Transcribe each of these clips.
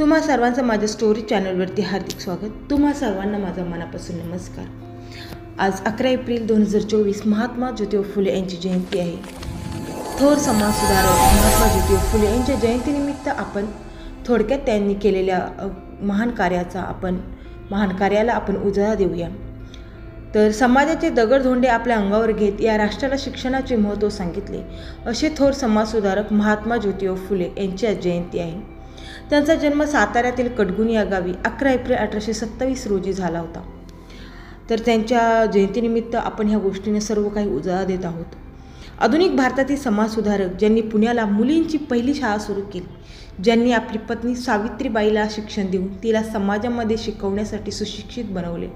तुम्हा सर्वांचं माझ्या स्टोरी चॅनलवरती हार्दिक स्वागत। तुम्हा सर्वांना माझा मनापासून नमस्कार। आज 11 एप्रिल 2024 महात्मा ज्योतिबा फुले यांची जयंती आहे। थोर समाज सुधारक महात्मा ज्योतिबा फुले यांच्या जयंतीनिमित्त आपण थोडक्यात त्यांनी केलेल्या महान कार्याला आपण उजाळा देऊया। तर समाजाचे दगडधोंडे आपल्या अंगावर घेत या राष्ट्राला शिक्षणाचे महत्त्व सांगितले असे थोर समाजसुधारक महात्मा ज्योतिबा फुले यांची आज जयंती आहे। त्यांचा जन्म साताऱ्यातील कटगुण या गावी 11 एप्रिल 1827 रोजी झाला होता। तर त्यांच्या जयंतीनिमित्त आपण ह्या गोष्टीने सर्व काही उजाळा देत आहोत। आधुनिक भारतातील समाजसुधारक ज्यांनी पुण्याला मुलींची पहिली शाळा सुरू केली, ज्यांनी आपली पत्नी सावित्रीबाईला शिक्षण देऊन तिला समाजामध्ये शिकवण्यासाठी सुशिक्षित बनवले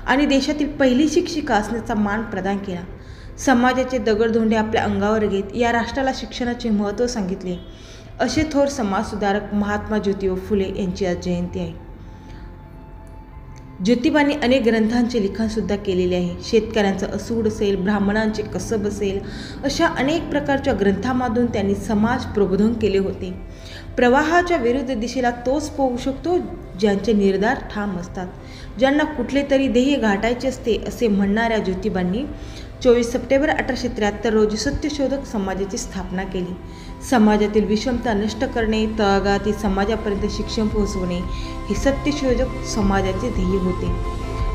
आणि देशातील पहिली शिक्षिका असण्याचा मान प्रदान केला, समाजाचे दगडधोंडे आपल्या अंगावर घेत या राष्ट्राला शिक्षणाचे महत्त्व सांगितले असे थोर समाजसुधारक महात्मा ज्योतिबा फुले यांची आज जयंती आहे। ज्योतिबांनी अनेक ग्रंथांचे लिखाणसुद्धा केलेले आहे। शेतकऱ्यांचा असूड असेल, ब्राह्मणांचे कसब असेल, अशा अनेक प्रकारच्या ग्रंथांमधून त्यांनी समाज प्रबोधन केले होते। प्रवाहाच्या विरुद्ध दिशेला तोच पोहू शकतो ज्यांचे निर्धार ठाम असतात, ज्यांना कुठले तरी ध्येय गाठायचे असते असे म्हणणाऱ्या ज्योतिबांनी 24 सप्टेंबर 1873 रोजी सत्यशोधक समाजाची स्थापना केली। समाजातील विषमता नष्ट करणे, तळागाळातील समाजापर्यंत शिक्षण पोहोचवणे हे सत्यशोधक समाजाचे ध्येय होते।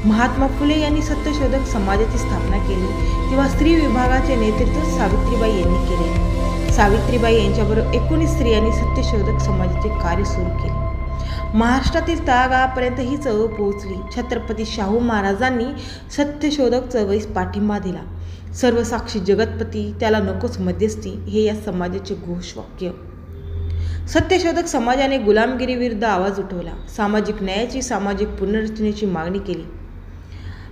महात्मा फुले यांनी सत्यशोधक समाजाची स्थापना केली तेव्हा स्त्री विभागाचे नेतृत्व सावित्रीबाई यांनी केले। सावित्रीबाई यांच्याबरोबर 19 स्त्रियांनी सत्यशोधक समाजाचे कार्य सुरू केले। महाराष्ट्रातील तळागाळापर्यंत ही चळवळ पोहोचली। छत्रपती शाहू महाराजांनी सत्यशोधक चळवळीस पाठिंबा दिला। सर्वसाक्षी जगतपती, त्याला नकोच मध्यस्थी, हे या समाजाचे घोषवाक्य। सत्यशोधक समाजाने गुलामगिरी विरुद्ध आवाज उठवला, सामाजिक न्यायाची, सामाजिक पुनर्रचनेची मागणी केली।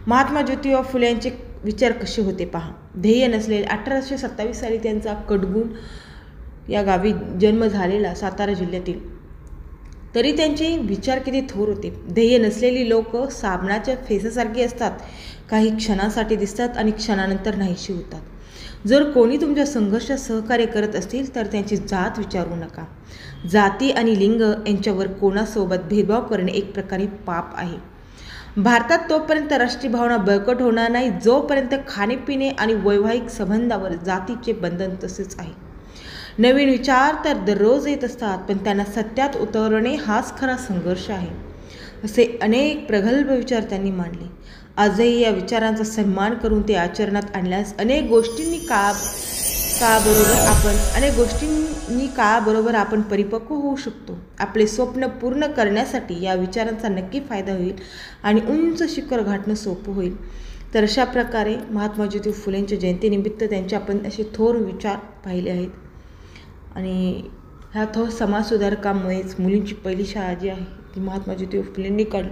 महात्मा ज्योतिबा फुले यांचे विचार कसे होते पहा। ध्येय नसलेले 1827 साली त्यांचा कटगुण या गावी जन्म झालेला, सातारा जिल्ह्यातील, तरी त्यांचे विचार किती थोर होते। ध्येय नसलेली लोक साबणाच्या फेसासारखी असतात, काही क्षणांसाठी दिसतात आणि क्षणानंतर नाहीशी होतात। जर कोणी तुमच्या संघर्षात सहकार्य करत असतील तर त्यांची जात विचारू नका। जाती आणि लिंग यांच्यावर कोणासोबत भेदभाव करणे एक प्रकारे पाप आहे। भारतात तोपर्यंत राष्ट्रीय भावना बळकट होणार नाही जोपर्यंत खाणेपिणे आणि वैवाहिक संबंधावर जातीचे बंधन तसेच आहे। नवीन विचार तर दररोज येत असतात, पण त्यांना सत्यात उतरवणे हाच खरा संघर्ष आहे। असे अनेक प्रगल्भ विचार त्यांनी मांडले। आजही या विचारांचा सन्मान करून ते आचरणात आणल्यास अनेक गोष्टींनी काळाबरोबर आपण परिपक्व होऊ शकतो। आपले स्वप्न पूर्ण करण्यासाठी या विचारांचा नक्की फायदा होईल आणि उंच शिखर गाठणं सोपं होईल। तर अशा प्रकारे महात्मा ज्योतिबा फुलेंच्या जयंतीनिमित्त त्यांचे आपण असे थोर विचार पाहिले आहेत आणि ह्या थोर समाजसुधारकामुळेच मुलींची पहिली शाळा जी आहे ती महात्मा ज्योतिबा फुलेंनी काढली,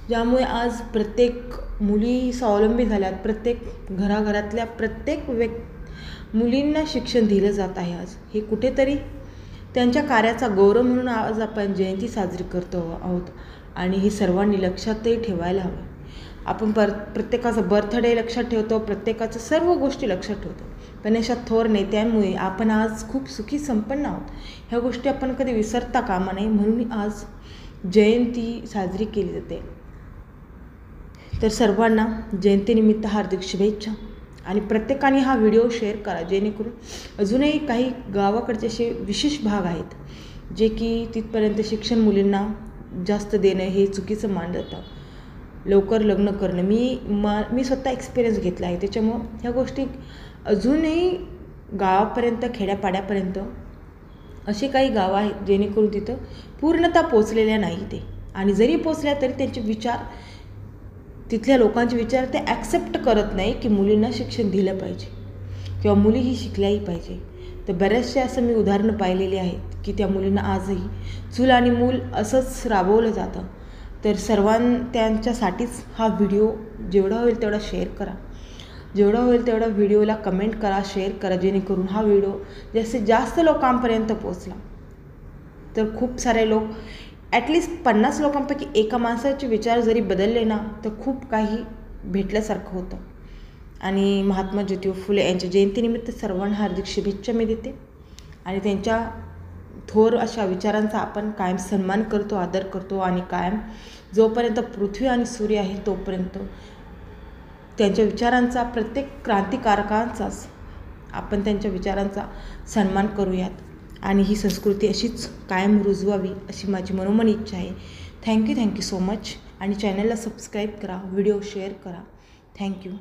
ज्यामुळे आज प्रत्येक मुली स्वावलंबी झाल्यात। प्रत्येक घराघरातल्या प्रत्येक मुलींना शिक्षण दिलं जात आहे। आज हे कुठेतरी त्यांच्या कार्याचा गौरव म्हणून आज आपण जयंती साजरी करतो आहोत आणि हे सर्वांनी लक्षातही ठेवायला हवं। आपण प्रत्येकाचा बर्थडे लक्षात ठेवतो, प्रत्येकाच्या सर्व गोष्टी लक्षात ठेवतो, पण अशा थोर नेत्यांमुळे आपण आज खूप सुखी संपन्न आहोत। ह्या गोष्टी आपण कधी विसरता कामा नये, म्हणून आज जयंती साजरी केली जाते। तर सर्वांना जयंतीनिमित्त हार्दिक शुभेच्छा आणि प्रत्येकाने हा व्हिडिओ शेअर करा, जेणेकरून अजूनही काही गावाकडचे असे विशेष भाग आहेत जे की तिथपर्यंत शिक्षण मुलींना जास्त देणं हे चुकीचं मानलं जातं। लवकर लग्न करणं मी स्वतः एक्सपिरियन्स घेतला आहे, त्याच्यामुळं ह्या गोष्टी अजूनही गावापर्यंत, खेड्यापाड्यापर्यंत असे काही गावं आहेत जेणेकरून तिथं पूर्णतः पोचलेल्या नाही ते, आणि जरी पोचल्या तरी त्यांचे विचार, तिथल्या लोकांचे विचार ते ॲक्सेप्ट करत नाही की मुलींना शिक्षण दिलं पाहिजे किंवा मुलीही शिकल्याही पाहिजे। तर बऱ्याचशा असं मी उदाहरणं पाहिलेली आहेत की त्या मुलींना आजही चूल आणि मूल असंच राबवलं जातं। तर त्यांच्यासाठीच हा व्हिडिओ जेवढा होईल तेवढा शेअर करा, जेवढा होईल तेवढा व्हिडिओला कमेंट करा, शेअर करा, जेणेकरून हा व्हिडिओ जास्तीत जास्त लोकांपर्यंत पोचला तर खूप सारे लोक, ॲटलिस्ट 50 लोकांपैकी एका माणसाचे विचार जरी बदलले ना तर खूप काही भेटल्यासारखं होतं। आणि महात्मा ज्योतिबा फुले यांच्या जयंतीनिमित्त सर्वांना हार्दिक शुभेच्छा मी देते आणि त्यांच्या थोर अशा विचारांचा आपण कायम सन्मान करतो, आदर करतो आणि कायम जोपर्यंत पृथ्वी आणि सूर्य आहे तोपर्यंत त्यांच्या विचारांचा, प्रत्येक क्रांतिकारकांचाच आपण त्यांच्या विचारांचा सन्मान करूयात आणि ही संस्कृती अशीच कायम रुजवावी अशी माझी मनोमन इच्छा आहे. Thank you so much. आणि चॅनलला सबस्क्राईब करा, व्हिडिओ शेअर करा. थँक्यू.